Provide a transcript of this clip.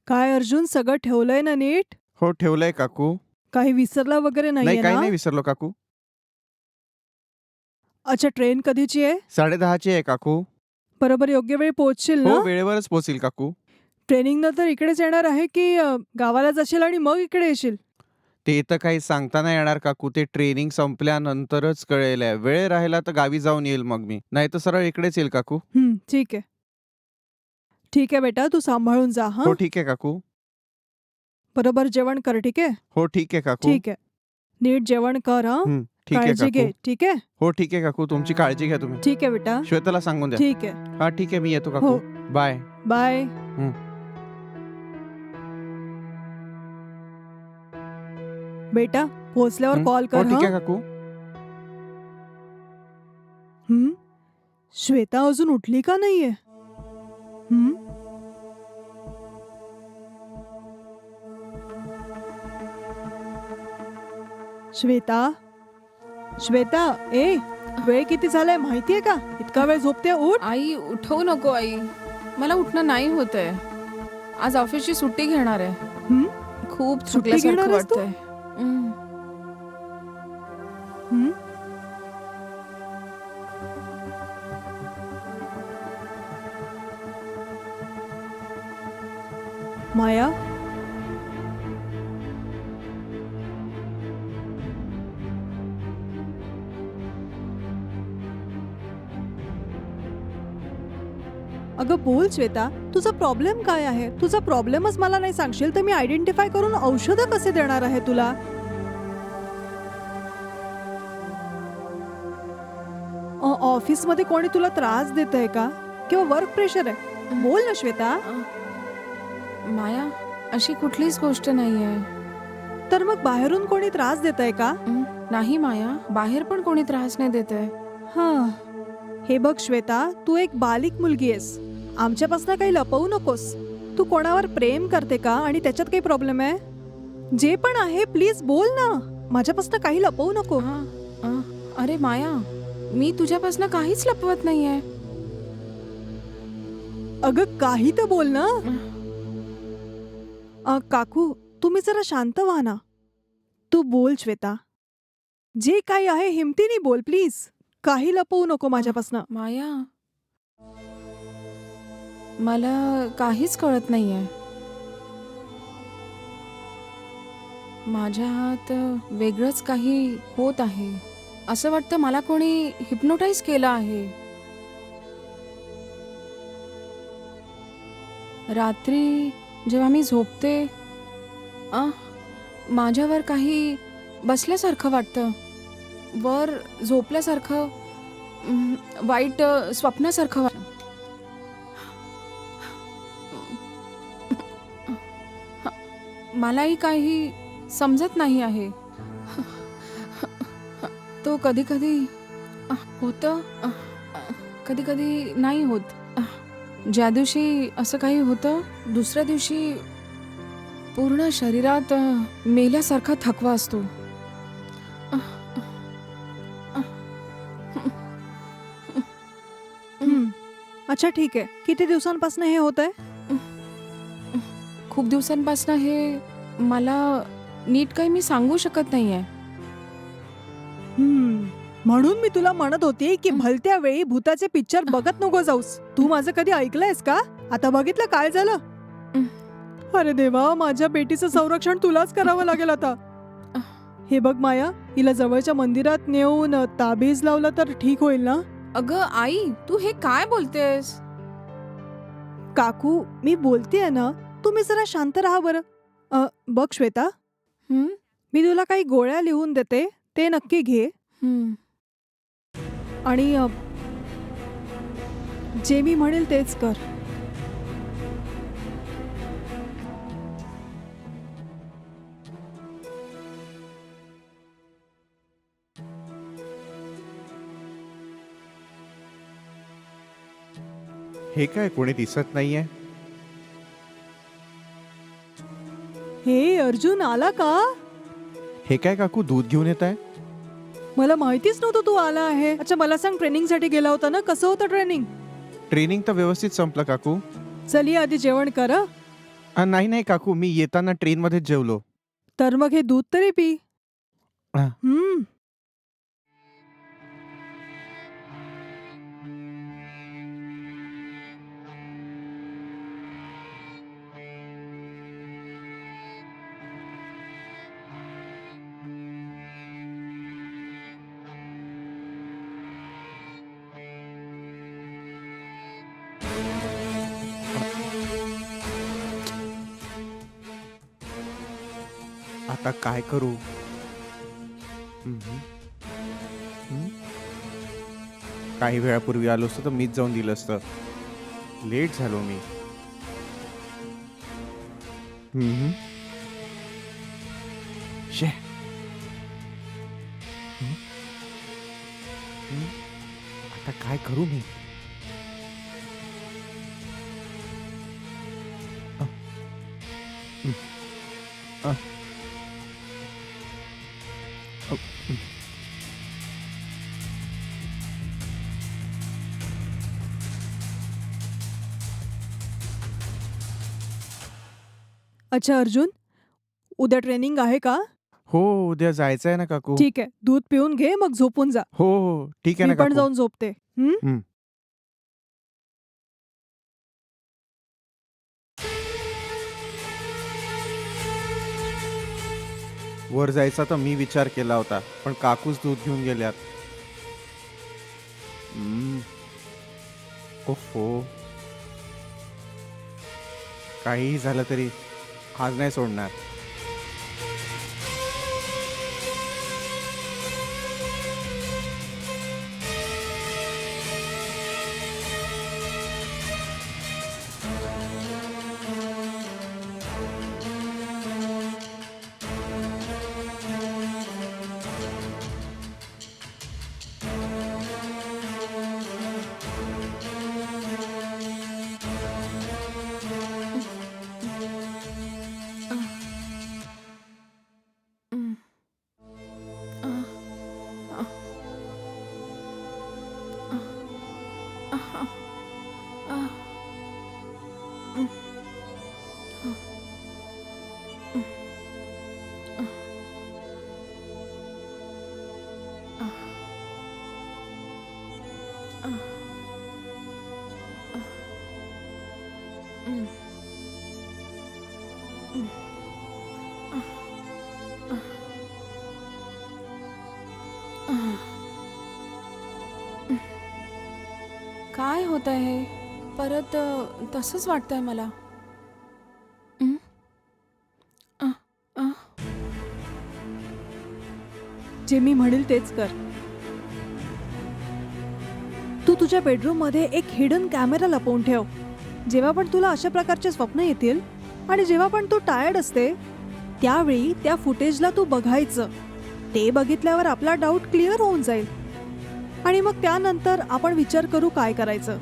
काय अर्जुन, सगळं ठेवलंय ना नीट? हो ठेवलंय काकू. काही विसरला वगैरे नाही नाहीये काही ना? नाही विसरलो काकू. अच्छा, ट्रेन कधीची आहे? 10:30ची आहे काकू. बरोबर योग्य वेळी पोहोचशील ना? हो वेळेवरच पोहोचील काकू. ट्रेनिंग नंतर इकडेच येणार आहे की गावाला जाशील आणि मग इकडे येशील? ते तर काही सांगता नाही येणार काकू. ते ट्रेनिंग संपल्यानंतरच कळेल आहे. वेळ राहिला तर गावी जाऊन येईल मग मी. नाही तर सरळ इकडेच येईल काकू. ठीक आहे. ठीक आहे बेटा, तू सांभाळून जा हो हां. ठीक आहे काकू. बरोबर जेवण कर, ठीक आहे? हो ठीक आहे काकू. ठीक आहे. नीट जेवण कर हां. ठीक आहे काळजी घे, काकू. ठीक आहे? हो ठीक आहे काकू. तुमची काळजी घ्या तुम्ही. ठीक आहे बेटा. श्वेताला सांगून द्या. ठीक आहे. हा ठीक आहे मी येतो हो. काकू. बाय. बाय. बेटा, पोहोचल्यावर कॉल हो कर ठीक हां. आहे काकू. श्वेता अजून उठली का नाहीये? श्वेता, श्वेता, वेळ किती झालाय माहितीये का? इतका वेळ झोपते, उठ. आई उठवू नको आई, मला उठणं नाही होत आहे. आज ऑफिसची सुट्टी घेणार आहे. खूप सुट्टी थकल्यासारखं घेणार आहेस तू? वाटतंय. हं? माया, अगं बोल श्वेता, तुझा प्रॉब्लेम काय आहे? तुझा प्रॉब्लेमच मला नाही सांगशील तर मी आयडेंटिफाय करून औषधं कसे देणार आहे तुला? ऑफिसमध्ये कोणी तुला त्रास देत आहे का? किंवा वर्क प्रेशर आहे? बोल ना श्वेता. माया, अशी कुठलीच गोष्ट नाहीये. तर मग बाहेरून कोणी त्रास देत आहे का? नाही माया, बाहेर पण कोणी त्रास नाही देत आहे. हा, हे बघ श्वेता, तू एक बालिक मुलगी आहेस. आमच्यापासून काही लपवू नकोस. तू कोणावर प्रेम करते का आणि त्याच्यात काही प्रॉब्लेम आहे? जे पण आहे प्लीज बोल ना. माझ्यापासून काही लपवू नको. अरे माया, मी तुझ्यापासून काहीच लपवत नाहीये. अगं काही तर बोल ना. काकू, तुम्ही जरा शांत व्हा ना. तू बोल श्वेता, जे काही आहे हिमतीने बोल प्लीज. काही लपवू नको माझ्यापासून. माया, मला काहीच कळत नाहीये. माझ्यात वेगळंच काही होत आहे. असं वाटतं मला कोणी हिप्नोटाईज केलं आहे. रात्री जेव्हा मी झोपते, माझ्यावर काही बसल्यासारखं वाटतं. वर झोपल्यासारखं, वाईट स्वप्नासारखं वाटतं. मलाही काही समजत नाही आहे. तो कधी कधी होतं, कधी कधी नाही होत. ज्या दिवशी असं काही होतं, दुसऱ्या दिवशी पूर्ण शरीरात मेल्यासारखा थकवा असतो. अच्छा ठीक आहे. किती दिवसांपासून हे होत आहे? खूप दिवसांपासून हे मला नीट काही मी सांगू शकत नाहीये. म्हणून मी तुला म्हणत होती की भलत्या वेळी भूताचे पिक्चर बघत नको जाऊस. तू माझं कधी ऐकलंयस का? आता बघितलं काय झालं? अरे देवा, माझ्या बेटीचं संरक्षण तुलाच करावं लागेल आता. हे बघ माया, हिला जवळच्या मंदिरात नेऊन ताबीज लावला तर ठीक होईल ना? अगं आई, तू हे काय बोलतेस? काकू, मी बोलतेय ना. तुम्ही जरा शांत राहा बरं. बघ श्वेता, मी तुला काही गोळ्या लिहून देते, ते नक्की घे. आणि जे मी म्हणेल तेच कर. हे काय कोणी दिसत नाहीये? हे अर्जुन, आला का? हे काय काकू दूध घेऊन येत आहे? मला माहितीच नव्हतं तू आला आहे. अच्छा मला सांग, ट्रेनिंग साठी गेला होता ना? कसं होतं ट्रेनिंग? ट्रेनिंग तर व्यवस्थित संपलं काकू. चल ये आधी जेवण कर. नाही नाही काकू, मी येताना ट्रेनमध्येच जेवलो. तर मग हे दूध तरी पी. हा. हम्म. आता काय करू? हम्म. हम्म. काही वेळापूर्वी आलो असतो तर मीच जाऊन दिलं असतं. लेट झालो मी. हम्म. शे. हम्म. हम्म. आता काय करू मी? अ. हम्म. अ. अ. हम्म. अच्छा अर्जुन, उद्या ट्रेनिंग आहे का? हो, उद्या जायचं आहे ना काकू. ठीक आहे, दूध पिऊन घे मग झोपून जा. हो हो, ठीक आहे मी ना पण काकू. जाऊन झोपते. हम्म. वर जायचा तर मी विचार केला होता, पण काकूच दूध घेऊन गेल्यात. हम्म. ओहो. काहीही झालं तरी आज नाही सोडणार. हम्म. आ, आ, आ, आ, आ, हम्म. आ, हम्म. आ, आ, आ, आ, हम्म. हम्म. आ, आ, आ. काय होत आहे परत? तसंच वाटतंय मला. हं? आ, आ, जे मी म्हणेल तेच कर. तू तुझ्या बेडरूम मध्ये एक हिडन कॅमेरा लपवून ठेव. जेव्हा पण तुला अशा प्रकारचे स्वप्न येतील आणि जेव्हा पण तू टायर्ड असते त्यावेळी त्या फुटेजला तू बघायचं. ते बघितल्यावर आपला डाऊट क्लिअर होऊन जाईल आणि मग त्यानंतर आपण विचार करू काय करायचं.